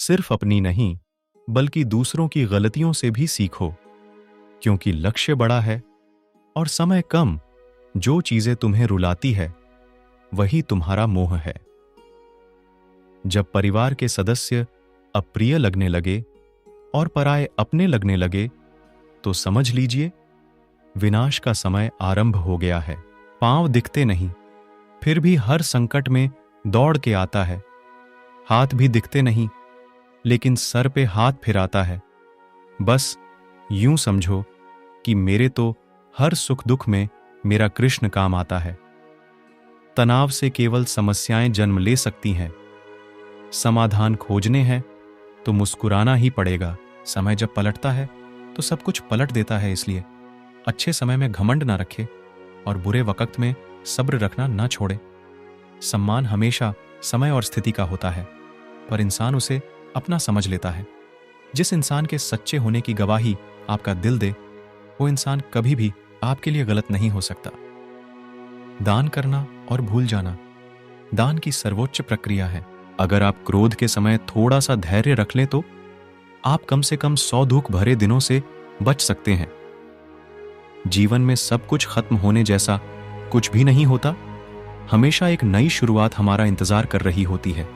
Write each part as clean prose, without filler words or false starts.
सिर्फ अपनी नहीं, बल्कि दूसरों की गलतियों से भी सीखो, क्योंकि लक्ष्य बड़ा है और समय कम। जो चीजें तुम्हें रुलाती है वही तुम्हारा मोह है। जब परिवार के सदस्य अप्रिय लगने लगे और पराये अपने लगने लगे, तो समझ लीजिए विनाश का समय आरंभ हो गया है। पांव दिखते नहीं, फिर भी हर संकट में दौड़ के आता है। हाथ भी दिखते नहीं, लेकिन सर पे हाथ फिराता है। बस यूं समझो कि मेरे तो हर सुख दुख में मेरा कृष्ण काम आता है। तनाव से केवल समस्याएं जन्म ले सकती हैं। समाधान खोजने हैं तो मुस्कुराना ही पड़ेगा। समय जब पलटता है तो सब कुछ पलट देता है। इसलिए अच्छे समय में घमंड ना रखे और बुरे वक्त में सब्र रखना ना छोड़े। सम्मान हमेशा समय और स्थिति का होता है, पर इंसान उसे अपना समझ लेता है। जिस इंसान के सच्चे होने की गवाही आपका दिल दे, वो इंसान कभी भी आपके लिए गलत नहीं हो सकता। दान करना और भूल जाना दान की सर्वोच्च प्रक्रिया है। अगर आप क्रोध के समय थोड़ा सा धैर्य रख लें तो आप कम से कम 100 दुख भरे दिनों से बच सकते हैं। जीवन में सब कुछ खत्म होने जैसा कुछ भी नहीं होता। हमेशा एक नई शुरुआत हमारा इंतजार कर रही होती है।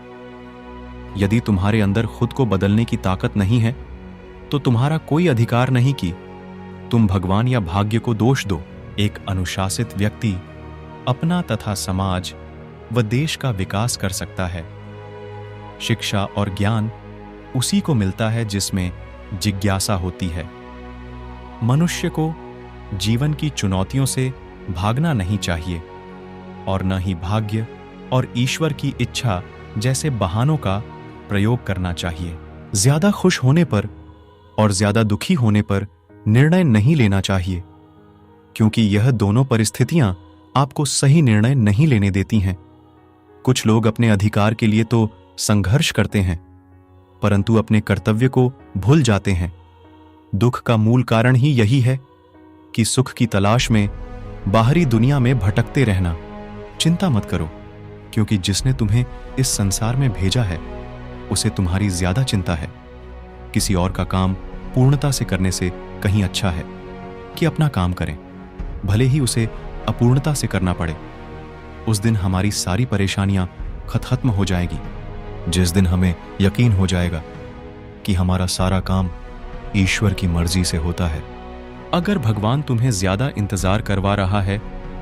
यदि तुम्हारे अंदर खुद को बदलने की ताकत नहीं है, तो तुम्हारा कोई अधिकार नहीं कि तुम भगवान या भाग्य को दोष दो। एक अनुशासित व्यक्ति अपना तथा समाज व देश का विकास कर सकता है। शिक्षा और ज्ञान उसी को मिलता है जिसमें जिज्ञासा होती है। मनुष्य को जीवन की चुनौतियों से भागना नहीं चाहिए और न ही भाग्य और ईश्वर की इच्छा जैसे बहानों का प्रयोग करना चाहिए। ज्यादा खुश होने पर और ज्यादा दुखी होने पर निर्णय नहीं लेना चाहिए, क्योंकि यह दोनों परिस्थितियां आपको सही निर्णय नहीं लेने देती हैं। कुछ लोग अपने अधिकार के लिए तो संघर्ष करते हैं, परंतु अपने कर्तव्य को भूल जाते हैं। दुख का मूल कारण ही यही है कि सुख की तलाश में बाहरी दुनिया में भटकते रहना। चिंता मत करो, क्योंकि जिसने तुम्हें इस संसार में भेजा है उसे तुम्हारी ज्यादा चिंता है। किसी और का काम पूर्णता से करने से कहीं अच्छा है कि अपना काम करें, भले ही उसे अपूर्णता से करना पड़े। उस दिन हमारी सारी परेशानियां खत्म हो जाएगी, जिस दिन हमें यकीन हो जाएगा कि हमारा सारा काम ईश्वर की मर्जी से होता है। अगर भगवान तुम्हें ज्यादा इंतजार करवा रहा है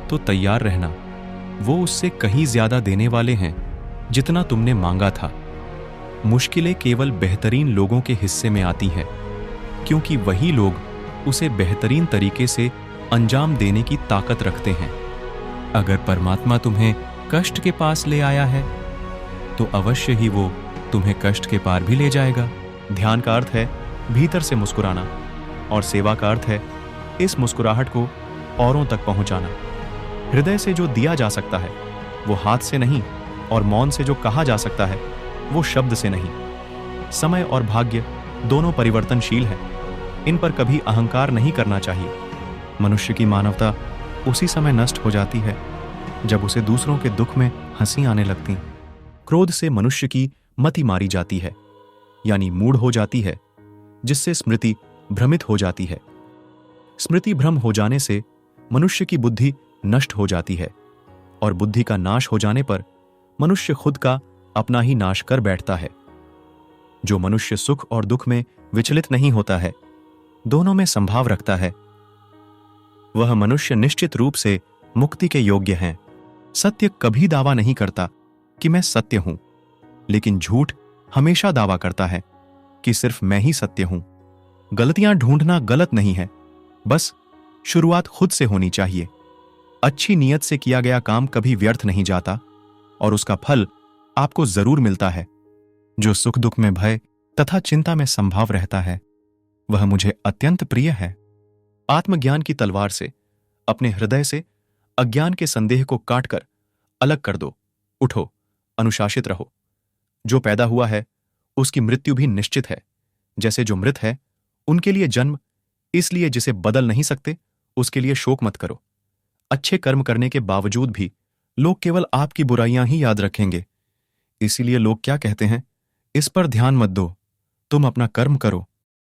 तो तैयार रहना। वो उससे कहीं ज्यादा देने वाले हैं जितना तुमने मांगा था। मुश्किलें केवल बेहतरीन लोगों के हिस्से में आती हैं, क्योंकि वही लोग उसे बेहतरीन तरीके से अंजाम देने की ताकत रखते हैं। अगर परमात्मा तुम्हें कष्ट के पास ले आया है तो अवश्य ही वो तुम्हें कष्ट के पार भी ले जाएगा। ध्यान का अर्थ है भीतर से मुस्कुराना, और सेवा का अर्थ है इस मुस्कुराहट को औरों तक पहुंचाना। हृदय से जो दिया जा सकता है वो हाथ से नहीं, और मौन से जो कहा जा सकता है वो शब्द से नहीं। समय और भाग्य दोनों परिवर्तनशील हैं, इन पर कभी अहंकार नहीं करना चाहिए। मनुष्य की मानवता उसी समय नष्ट हो जाती है जब उसे दूसरों के दुख में हंसी आने लगती। क्रोध से मनुष्य की मति मारी जाती है, यानी मूढ़ हो जाती है, जिससे स्मृति भ्रमित हो जाती है। स्मृति भ्रम हो जाने से मनुष्य की बुद्धि नष्ट हो जाती है, और बुद्धि का नाश हो जाने पर मनुष्य खुद का अपना ही नाश कर बैठता है। जो मनुष्य सुख और दुख में विचलित नहीं होता है, दोनों में संभाव रखता है, वह मनुष्य निश्चित रूप से मुक्ति के योग्य हैं। सत्य कभी दावा नहीं करता कि मैं सत्य हूं, लेकिन झूठ हमेशा दावा करता है कि सिर्फ मैं ही सत्य हूं। गलतियां ढूंढना गलत नहीं है, बस शुरुआत खुद से होनी चाहिए। अच्छी नीयत से किया गया काम कभी व्यर्थ नहीं जाता, और उसका फल आपको जरूर मिलता है। जो सुख दुख में भय तथा चिंता में संभाव रहता है, वह मुझे अत्यंत प्रिय है। आत्मज्ञान की तलवार से अपने हृदय से अज्ञान के संदेह को काटकर अलग कर दो। उठो, अनुशासित रहो। जो पैदा हुआ है उसकी मृत्यु भी निश्चित है। जैसे जो मृत है उनके लिए जन्म, इसलिए जिसे बदल नहीं सकते उसके लिए शोक मत करो। अच्छे कर्म करने के बावजूद भी लोग केवल आपकी बुराइयां ही याद रखेंगे। इसीलिए लोग क्या कहते हैं, इस पर ध्यान मत दो, तुम अपना कर्म करो